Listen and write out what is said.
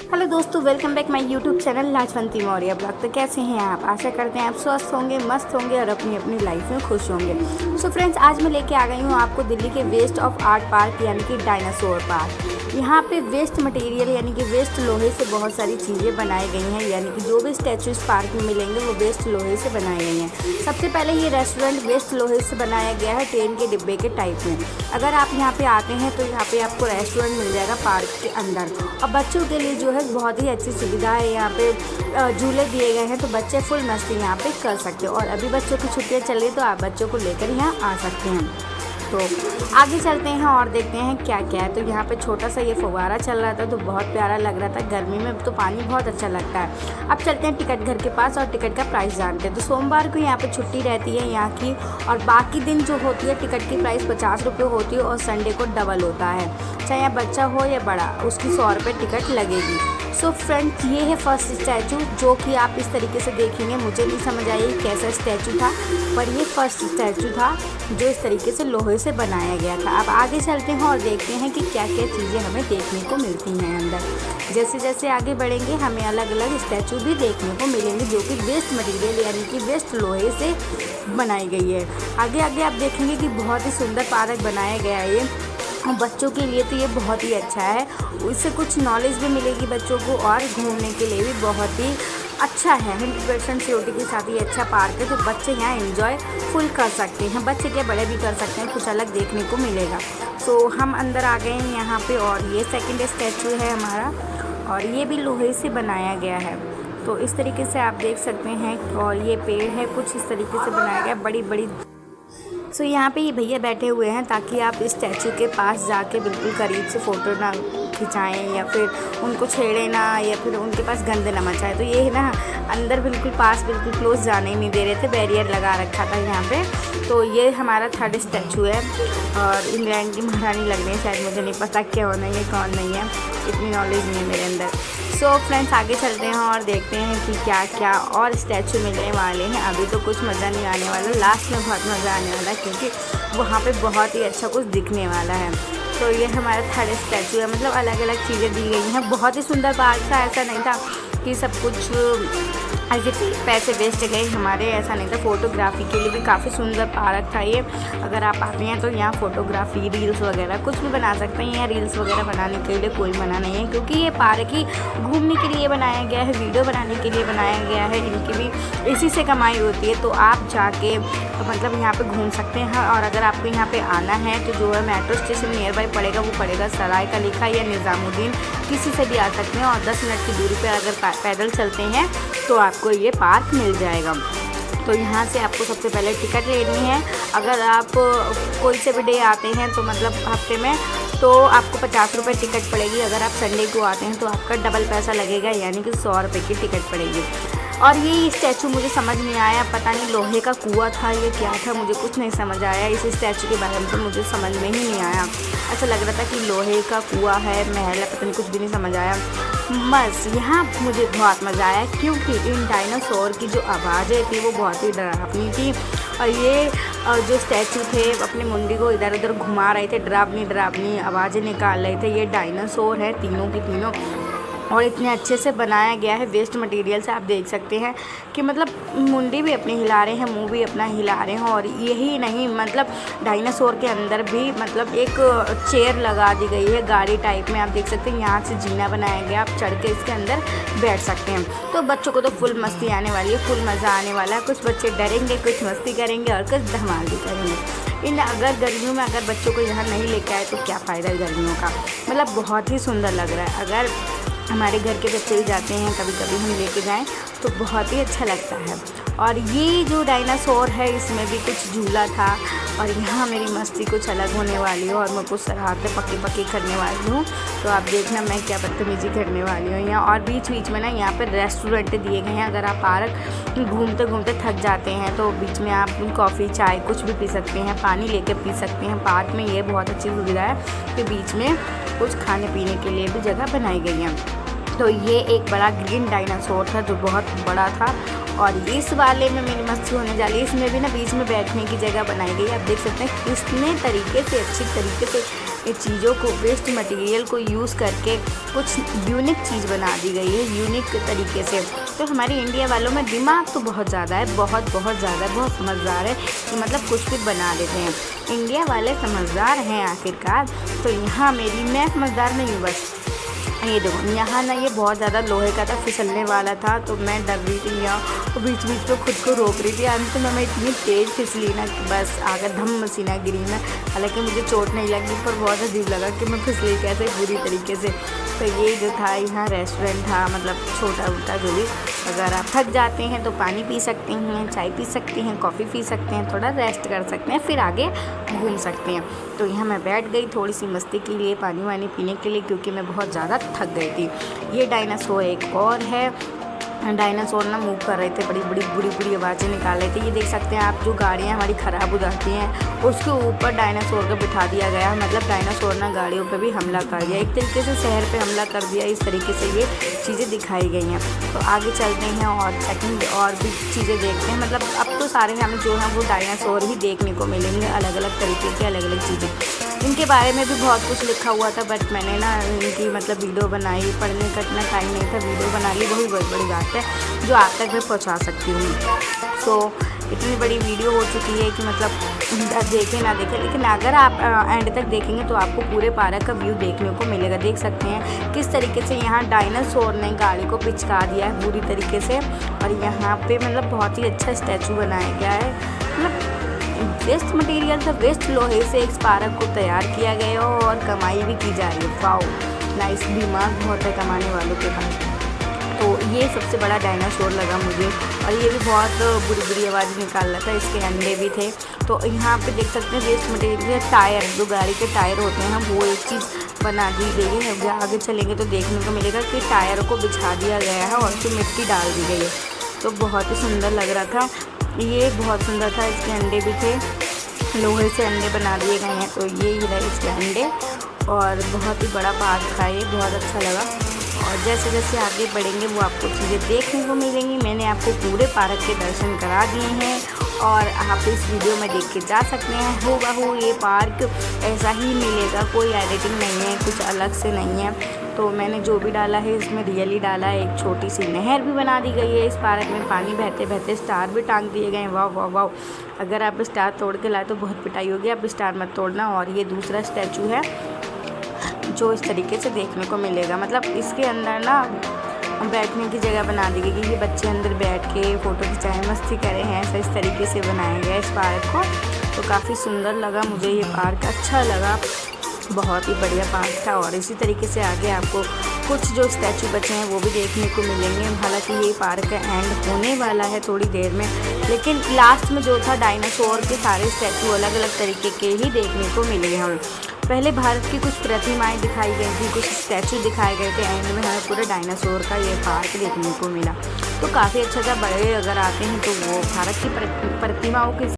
Hello दोस्तों, welcome back my YouTube channel Lajwanti Maurya blog. तो कैसे हैं आप? आशा करते हैं आप स्वस्थ होंगे, मस्त होंगे और अपनी अपनी लाइफ में खुश होंगे। सो फ्रेंड्स, आज मैं लेके आ गई हूँ आपको दिल्ली के वेस्ट ऑफ आर्ट पार्क यानी कि डायनासोर पार्क। यहाँ पे वेस्ट मटेरियल यानी कि वेस्ट लोहे से बहुत सारी चीज़ें बनाई गई हैं, यानी कि जो भी स्टैचू इस पार्क में मिलेंगे वो वेस्ट लोहे से बनाए गए हैं। सबसे पहले ये रेस्टोरेंट वेस्ट लोहे से बनाया गया है, ट्रेन के डिब्बे के टाइप में। अगर आप यहाँ पे आते हैं तो यहाँ पे आपको रेस्टोरेंट मिल जाएगा पार्क के अंदर। और बच्चों के लिए जो है बहुत ही अच्छी सुविधा है, यहाँ पे झूले दिए गए हैं तो बच्चे फुल मस्ती यहाँ पे कर सकते हो। और अभी बच्चों की छुट्टियाँ चल रही तो आप बच्चों को लेकर यहाँ आ सकते हैं। तो आगे चलते हैं और देखते हैं क्या क्या है। तो यहाँ पे छोटा सा ये फव्वारा चल रहा था तो बहुत प्यारा लग रहा था। गर्मी में तो पानी बहुत अच्छा लगता है। अब चलते हैं टिकट घर के पास और टिकट का प्राइस जानते हैं। तो सोमवार को यहाँ पे छुट्टी रहती है यहाँ की, और बाकी दिन जो होती है टिकट की प्राइस 50 रुपये होती है और संडे को डबल होता है। चाहे यहाँ बच्चा हो या बड़ा, उसकी 100 रुपये टिकट लगेगी। सो फ्रेंड्स, ये है फर्स्ट स्टैचू जो कि आप इस तरीके से देखेंगे। मुझे नहीं समझ आई कैसा स्टैचू था, पर ये फर्स्ट स्टैचू था जो इस तरीके से लोहे से बनाया गया था। अब आगे चलते हैं और देखते हैं कि क्या क्या चीज़ें हमें देखने को मिलती हैं अंदर। जैसे जैसे आगे बढ़ेंगे हमें अलग अलग स्टैचू भी देखने को मिलेंगे जो कि वेस्ट मटेरियल यानी कि वेस्ट लोहे से बनाई गई है। आगे आगे आप देखेंगे कि बहुत ही सुंदर पार्क बनाया गया है ये। बच्चों के लिए तो ये बहुत ही अच्छा है, इससे कुछ नॉलेज भी मिलेगी बच्चों को, और घूमने के लिए भी बहुत ही अच्छा है। 100% सिक्योरिटी के साथ ये अच्छा पार्क है, तो बच्चे यहाँ एंजॉय फुल कर सकते हैं। बच्चे क्या, बड़े भी कर सकते हैं, कुछ अलग देखने को मिलेगा। तो हम अंदर आ गए हैं यहाँ पे, और ये सेकंड स्टैचू है हमारा, और ये भी लोहे से बनाया गया है। तो इस तरीके से आप देख सकते हैं। और ये पेड़ है, कुछ इस तरीके से बनाया गया, बड़ी बड़ी। सो यहाँ पे ये भैया बैठे हुए हैं ताकि आप इस स्टैचू के पास जाके बिल्कुल करीब से फ़ोटो ना खिंचाएं या फिर उनको छेड़े ना, या फिर उनके पास गंद ना मचाए। तो ये है ना, अंदर बिल्कुल पास, बिल्कुल क्लोज जाने ही नहीं दे रहे थे, बैरियर लगा रखा था यहाँ पे। तो ये हमारा थर्ड स्टैचू है, और इंग्लैंड की महारानी लग रही है शायद, मुझे नहीं पता क्या होना है कौन नहीं है, इतनी नॉलेज नहीं है मेरे अंदर। सो फ्रेंड्स, आगे चलते हैं और देखते हैं कि क्या क्या और स्टैचू मिलने वाले हैं। अभी तो कुछ मज़ा नहीं आने वाला, लास्ट में बहुत मज़ा आने वाला है क्योंकि वहाँ पे बहुत ही अच्छा कुछ दिखने वाला है। तो ये हमारा थर्ड स्टैचू है, मतलब अलग अलग चीज़ें दी गई हैं। बहुत ही सुंदर पार्क था, ऐसा नहीं था कि सब कुछ ऐसे पैसे वेस्ट गए हमारे, ऐसा नहीं था। फ़ोटोग्राफी के लिए भी काफ़ी सुंदर पार्क था ये। अगर आप आते हैं तो यहाँ फ़ोटोग्राफी, रील्स वगैरह कुछ भी बना सकते हैं। यहाँ रील्स वगैरह बनाने के लिए कोई मना नहीं है, क्योंकि ये पार्क ही घूमने के लिए बनाया गया है, वीडियो बनाने के लिए बनाया गया है। इनकी भी इसी से कमाई होती है। तो आप जाके मतलब यहाँ पे घूम सकते हैं। और अगर आपको यहाँ पे आना है तो जो है मेट्रो स्टेशन नियर बाई पड़ेगा, वो पड़ेगा सराय का लिखा या निज़ामुद्दीन, किसी से भी आ सकते हैं। और 10 मिनट की दूरी पर अगर पैदल चलते हैं तो आपको ये पार्क मिल जाएगा। तो यहाँ से आपको सबसे पहले टिकट लेनी है। अगर आप कोई से भी डे आते हैं तो मतलब हफ्ते में, तो आपको 50 रुपये टिकट पड़ेगी। अगर आप संडे को आते हैं तो आपका डबल पैसा लगेगा, यानी कि 100 रुपये की टिकट पड़ेगी। और ये स्टैचू मुझे समझ नहीं आया, पता नहीं लोहे का कुआं था ये क्या था, मुझे कुछ नहीं समझ आया। इस स्टैचू के बारे में तो मुझे समझ में ही नहीं आया। ऐसा लग रहा था कि लोहे का कुआं है, महल है, पता नहीं, कुछ भी नहीं समझ आया। बस यहाँ मुझे बहुत मज़ा आया क्योंकि इन डायनासोर की जो आवाज़ें थी वो बहुत ही डरावनी थी। और ये जो स्टैचू थे अपनी मुंडी को इधर उधर घुमा रहे थे, डरावनी डरावनी आवाज़ें निकाल रहे थे। ये डायनासोर है तीनों की तीनों, और इतने अच्छे से बनाया गया है वेस्ट मटेरियल से। आप देख सकते हैं कि मतलब मुंडी भी अपनी हिला रहे हैं, मुंह भी अपना हिला रहे हैं। और यही नहीं, मतलब डायनासोर के अंदर भी मतलब एक चेयर लगा दी गई है गाड़ी टाइप में। आप देख सकते हैं यहाँ से जीना बनाया गया, आप चढ़ के इसके अंदर बैठ सकते हैं। तो बच्चों को तो फुल मस्ती आने वाली है, फुल मज़ा आने वाला है। कुछ बच्चे डरेंगे, कुछ मस्ती करेंगे और कुछ धमाल भी करेंगे। अगर गर्मियों में अगर बच्चों को यहाँ नहीं लेके आए तो क्या फ़ायदा है गर्मियों का। मतलब बहुत ही सुंदर लग रहा है। अगर हमारे घर के बच्चे भी जाते हैं कभी कभी, हम लेके जाएं तो बहुत ही अच्छा लगता है। और ये जो डायनासोर है इसमें भी कुछ झूला था, और यहाँ मेरी मस्ती कुछ अलग होने वाली है और मैं कुछ शरारतें पक्की करने वाली हूँ। तो आप देखना मैं क्या बदतमीजी करने वाली हूँ यहाँ। और बीच बीच में ना यहाँ पर रेस्टोरेंट दिए गए हैं। अगर आप पार्क घूमते घूमते थक जाते हैं तो बीच में आप कॉफ़ी, चाय कुछ भी पी सकते हैं, पानी लेके पी सकते हैं। पार्क में ये बहुत अच्छी सुविधा है कि बीच में कुछ खाने पीने के लिए भी जगह बनाई गई है। तो ये एक बड़ा ग्रीन डायनासोर था जो बहुत बड़ा था, और इस वाले में मेरी मस्ती होने जा रही है। इसमें भी ना बीच में बैठने की जगह बनाई गई है। आप देख सकते हैं कितने तरीके से अच्छी तरीके से चीज़ों को, वेस्ट मटेरियल को यूज़ करके कुछ यूनिक चीज़ बना दी गई है, यूनिक तरीके से। तो हमारे इंडिया वालों में दिमाग तो बहुत ज़्यादा है, बहुत ज़्यादा है, बहुत समझदार है कि मतलब कुछ भी बना लेते हैं। इंडिया वाले समझदार हैं आखिरकार। तो यहाँ मैं समझदार नहीं हूँ बस। ये देखो यहाँ ना ये बहुत ज़्यादा लोहे का था, फिसलने वाला था, तो मैं डर रही थी यहाँ, बीच बीच में खुद को रोक रही थी। अंत में मैं इतनी तेज़ फिसली ना कि बस आकर धम मसीना गिरी मैं। हालांकि मुझे चोट नहीं लगी, पर बहुत अजीब लगा कि मैं फिसली कैसे बुरी तरीके से। तो ये जो था यहाँ रेस्टोरेंट था, मतलब छोटा मोटा जो भी। अगर आप थक जाते हैं तो पानी पी सकते हैं, चाय पी सकते हैं, कॉफ़ी पी सकते हैं, थोड़ा रेस्ट कर सकते हैं, फिर आगे घूम सकते हैं। तो यहाँ मैं बैठ गई थोड़ी सी मस्ती के लिए, पानी वानी पीने के लिए, क्योंकि मैं बहुत ज़्यादा थक गई थी। ये डायनासोर एक और है। डायनासोर ना मूव कर रहे थे, बड़ी बुरी आवाज़ें निकाल रहे थे। ये देख सकते हैं आप, जो गाड़ियाँ हमारी ख़राब हो जाती हैं उसके ऊपर डायनासोर को बिठा दिया गया है। मतलब डायनासोर ना गाड़ियों पे भी हमला कर दिया, एक तरीके से शहर पे हमला कर दिया। इस तरीके से ये चीज़ें दिखाई गई हैं। तो आगे चलते हैं और सेकंड और भी चीज़ें देखते हैं। मतलब अब तो सारे हमें जो हैं वो डायनासोर ही देखने को मिलेंगे, अलग अलग तरीके के अलग अलग चीज़ें। इनके बारे में भी बहुत कुछ लिखा हुआ था, बट मैंने ना इनकी मतलब वीडियो बनाई, पढ़ने का इतना टाइम नहीं था, वीडियो बना ली, वही बहुत बड़ी बात है जो आप तक मैं पहुंचा सकती हूँ। सो इतनी बड़ी वीडियो हो चुकी है कि मतलब देखें ना देखें, लेकिन अगर आप एंड तक देखेंगे तो आपको पूरे पार्क का व्यू देखने को मिलेगा। देख सकते हैं किस तरीके से यहाँ डायनासोर ने गाड़ी को पिचका दिया है पूरी तरीके से। और यहाँ पे मतलब बहुत ही अच्छा स्टैचू बनाया गया है। मतलब वेस्ट मटेरियल था, वेस्ट लोहे से इस पार्क को तैयार किया गया और कमाई भी की जा रही है। वाओ नाइस, दिमाग बहुत है कमाने वालों के पास। तो ये सबसे बड़ा डायनासोर लगा मुझे, और ये भी बहुत बुरी आवाज़ निकाल रहा था। इसके अंडे भी थे। तो यहाँ पे देख सकते हैं वेस्ट मटेरियल टायर, जो गाड़ी के टायर होते हैं वो एक चीज़ बना दी गई है। आगे चलेंगे तो देखने को मिलेगा कि टायर को बिछा दिया गया है और उसमें मिट्टी डाल दी गई है। तो बहुत ही सुंदर लग रहा था, ये बहुत सुंदर था। इसके अंडे भी थे, लोहे से अंडे बना दिए गए हैं। तो ये ही रहे इसके अंडे, और बहुत ही बड़ा पार्क था ये, बहुत अच्छा लगा। और जैसे जैसे आगे बढ़ेंगे वो आपको चीज़ें देखने को मिलेंगी। मैंने आपको पूरे पार्क के दर्शन करा दिए हैं और आप इस वीडियो में देख के जा सकते हैं। हूबहू ये पार्क ऐसा ही मिलेगा, कोई एडिटिंग नहीं है, कुछ अलग से नहीं है। तो मैंने जो भी डाला है इसमें रियली डाला है। एक छोटी सी नहर भी बना दी गई है इस पार्क में, पानी बहते बहते स्टार भी टांग दिए गए हैं। वाह वाह वाह, अगर आप स्टार तोड़ के लाए तो बहुत पिटाई होगी, आप स्टार मत तोड़ना। और ये दूसरा स्टैचू है जो इस तरीके से देखने को मिलेगा। मतलब इसके अंदर ना बैठने की जगह बना दी गई कि ये बच्चे अंदर बैठ के फ़ोटो खिंचाएँ, मस्ती करें हैं, ऐसा इस तरीके से बनाया गया इस पार्क को। तो काफ़ी सुंदर लगा मुझे ये पार्क, अच्छा लगा, बहुत ही बढ़िया पार्क था। और इसी तरीके से आगे आपको कुछ जो स्टैचू बचे हैं वो भी देखने को मिलेंगे। हालांकि ये पार्क का एंड होने वाला है थोड़ी देर में, लेकिन लास्ट में जो था डायनासोर के सारे स्टैचू अलग अलग तरीके के ही देखने को मिले हमें। पहले भारत की कुछ प्रतिमाएं दिखाई गई थी, कुछ स्टैचू दिखाए गए थे, एंड में हमें पूरे डायनासोर का ये पार्क देखने को मिला। तो काफ़ी अच्छा था। बड़े अगर आते हैं तो वो भारत की प्रतिमाओं के